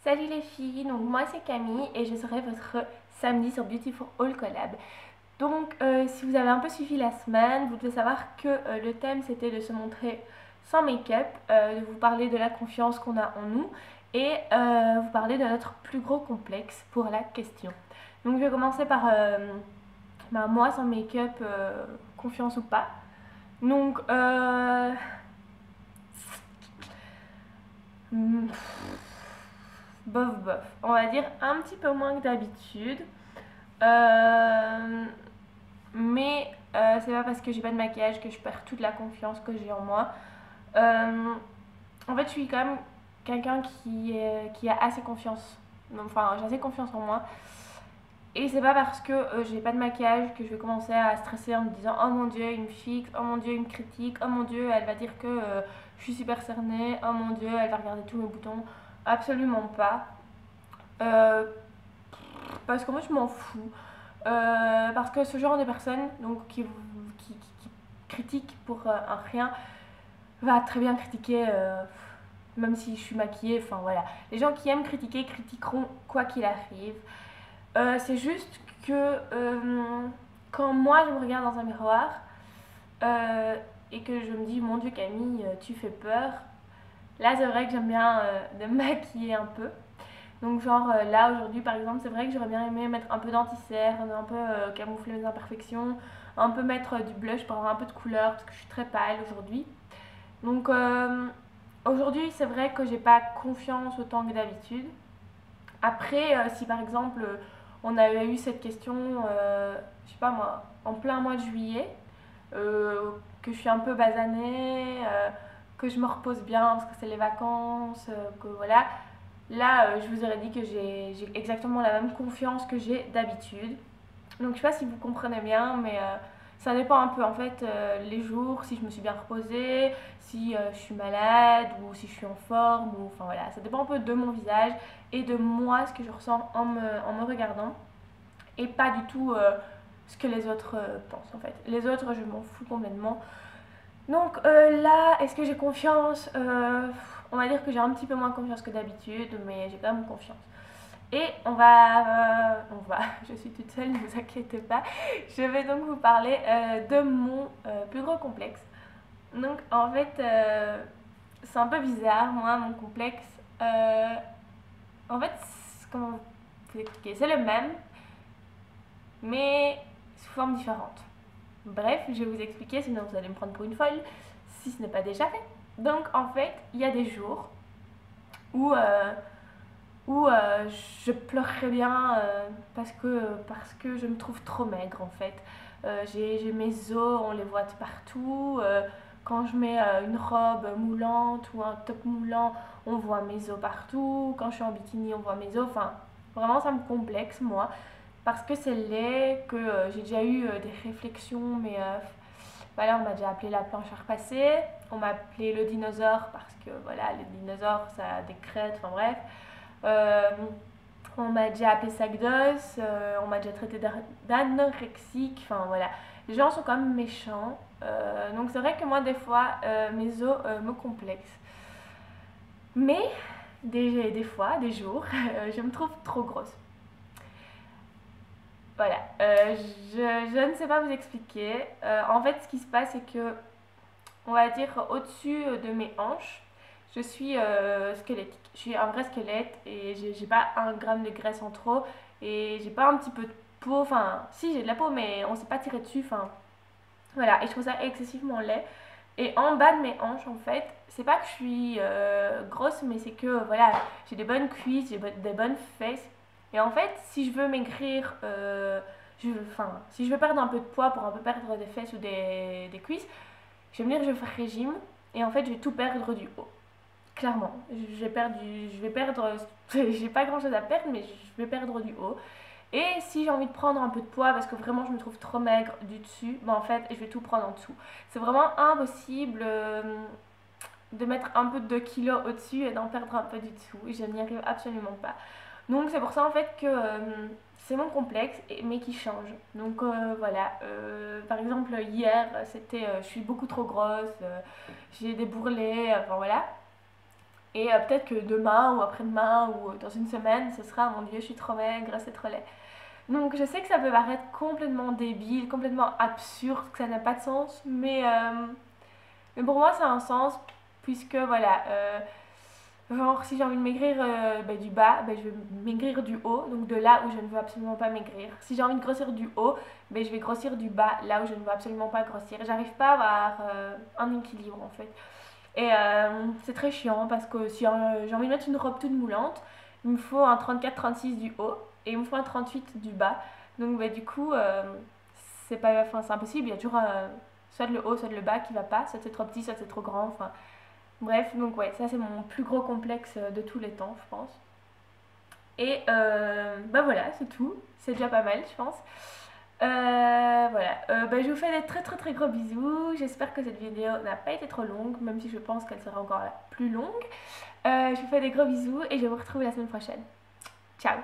Salut les filles, donc moi c'est Camille et je serai votre samedi sur Beautiful All Collab. Donc si vous avez un peu suivi la semaine, vous devez savoir que le thème c'était de se montrer sans make-up, de vous parler de la confiance qu'on a en nous et vous parler de notre plus gros complexe pour la question. Donc je vais commencer par moi sans make-up, confiance ou pas. Donc hmm, bof bof, on va dire un petit peu moins que d'habitude. Euh, mais c'est pas parce que j'ai pas de maquillage que je perds toute la confiance que j'ai en moi. Euh, En fait, je suis quand même quelqu'un qui a assez confiance. Enfin, j'ai assez confiance en moi. Et c'est pas parce que j'ai pas de maquillage que je vais commencer à stresser en me disant oh mon dieu, il me fixe, oh mon dieu, il me critique, oh mon dieu, elle va dire que je suis super cernée, oh mon dieu, elle va regarder tous mes boutons. Absolument pas. Euh, Parce qu'en fait, je m'en fous. Parce que ce genre de personne donc, qui critique pour un rien va très bien critiquer, même si je suis maquillée. Enfin voilà. Les gens qui aiment critiquer critiqueront quoi qu'il arrive. C'est juste que quand moi je me regarde dans un miroir euh, et que je me dis mon dieu Camille, tu fais peur, là c'est vrai que j'aime bien de me maquiller un peu. Donc genre là aujourd'hui par exemple c'est vrai que j'aurais bien aimé mettre un peu d'anti-cerne, un peu camoufler mes imperfections, un peu mettre du blush pour avoir un peu de couleur parce que je suis très pâle aujourd'hui. Donc aujourd'hui c'est vrai que j'ai pas confiance autant que d'habitude. Après si par exemple on avait eu cette question, je sais pas moi, en plein mois de juillet, que je suis un peu basanée, que je me repose bien parce que c'est les vacances, que voilà, là, je vous aurais dit que j'ai exactement la même confiance que j'ai d'habitude. Donc, je sais pas si vous comprenez bien, mais ça dépend un peu en fait les jours, si je me suis bien reposée, si je suis malade ou si je suis en forme. Ou, enfin voilà, ça dépend un peu de mon visage et de moi, ce que je ressens en me regardant. Et pas du tout ce que les autres pensent en fait. Les autres, je m'en fous complètement. Donc là, est-ce que j'ai confiance On va dire que j'ai un petit peu moins confiance que d'habitude, mais j'ai quand même confiance. Et je suis toute seule, ne vous inquiétez pas. Je vais donc vous parler de mon plus gros complexe. Donc en fait, c'est un peu bizarre, moi, mon complexe. Euh, En fait, comment vous expliquer C'est le même, mais sous forme différente. Bref, je vais vous expliquer, sinon vous allez me prendre pour une folle, si ce n'est pas déjà fait. Donc en fait, il y a des jours où, euh, où je pleurerais bien parce que je me trouve trop maigre en fait. J'ai mes os, on les voit de partout. Quand je mets une robe moulante ou un top moulant, on voit mes os partout. Quand je suis en bikini, on voit mes os. Enfin, vraiment, ça me complexe moi. Parce que c'est laid, que j'ai déjà eu des réflexions, mais voilà, on m'a déjà appelé la planche à repasser. On m'a appelé le dinosaure parce que voilà, le dinosaure ça a des crêtes, enfin bref. Euh, on m'a déjà appelé sac d'os, on m'a déjà traité d'anorexique, enfin voilà. Les gens sont quand même méchants. Donc c'est vrai que moi, des fois, mes os me complexent. Mais des fois, des jours, je me trouve trop grosse. Voilà, je ne sais pas vous expliquer. En fait, ce qui se passe, c'est que, on va dire, au-dessus de mes hanches, je suis squelettique. Je suis un vrai squelette et j'ai pas un gramme de graisse en trop et j'ai pas un petit peu de peau. Enfin, si j'ai de la peau, mais on s'est pas tiré dessus. Enfin, voilà. Et je trouve ça excessivement laid. Et en bas de mes hanches, en fait, c'est pas que je suis grosse, mais c'est que voilà, j'ai des bonnes cuisses, des bonnes fesses. Et en fait, si je veux maigrir, enfin, si je veux perdre un peu de poids pour un peu perdre des fesses ou des cuisses, je vais me dire, je vais faire régime. Et en fait, je vais tout perdre du haut. Clairement, je vais perdre, j'ai pas grand chose à perdre, mais je vais perdre du haut. Et si j'ai envie de prendre un peu de poids parce que vraiment je me trouve trop maigre du dessus, ben en fait je vais tout prendre en dessous. C'est vraiment impossible de mettre un peu de 2 kilos au-dessus et d'en perdre un peu du dessous. Et je n'y arrive absolument pas. Donc c'est pour ça en fait que c'est mon complexe, mais qui change. Donc voilà, par exemple hier c'était je suis beaucoup trop grosse, j'ai des bourrelets, enfin voilà. Et peut-être que demain ou après-demain ou dans une semaine, ce sera mon Dieu, je suis trop maigre, c'est trop laid. Donc je sais que ça peut paraître complètement débile, complètement absurde, que ça n'a pas de sens, mais pour moi ça a un sens, puisque voilà, genre si j'ai envie de maigrir du bas, je vais maigrir du haut, donc de là où je ne veux absolument pas maigrir. Si j'ai envie de grossir du haut, je vais grossir du bas, là où je ne veux absolument pas grossir. J'arrive pas à avoir un équilibre en fait. Et c'est très chiant parce que si j'ai envie de mettre une robe toute moulante, il me faut un 34-36 du haut et il me faut un 38 du bas. Donc du coup, c'est pas, enfin, c'est impossible. Il y a toujours soit le haut, soit le bas qui va pas. Soit c'est trop petit, soit c'est trop grand. Enfin, bref, donc ouais, ça c'est mon plus gros complexe de tous les temps, je pense. Et voilà, c'est tout. C'est déjà pas mal, je pense. Voilà, je vous fais des très très très gros bisous. J'espère que cette vidéo n'a pas été trop longue, même si je pense qu'elle sera encore plus longue. Je vous fais des gros bisous et je vous retrouve la semaine prochaine. Ciao!